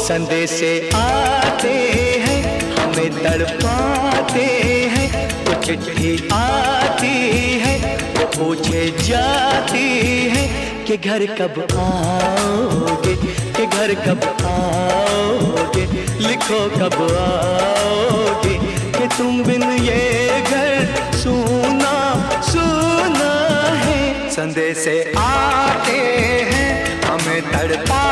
संदेशे आते हैं हमें तड़पाते हैं, वो चिट्ठी आती है वो पूछे जाती है कि घर कब आओगे, कि घर कब आओगे, लिखो कब आओगे, कि तुम बिन ये घर सूना सूना है। संदेशे आते हैं हमें तड़पा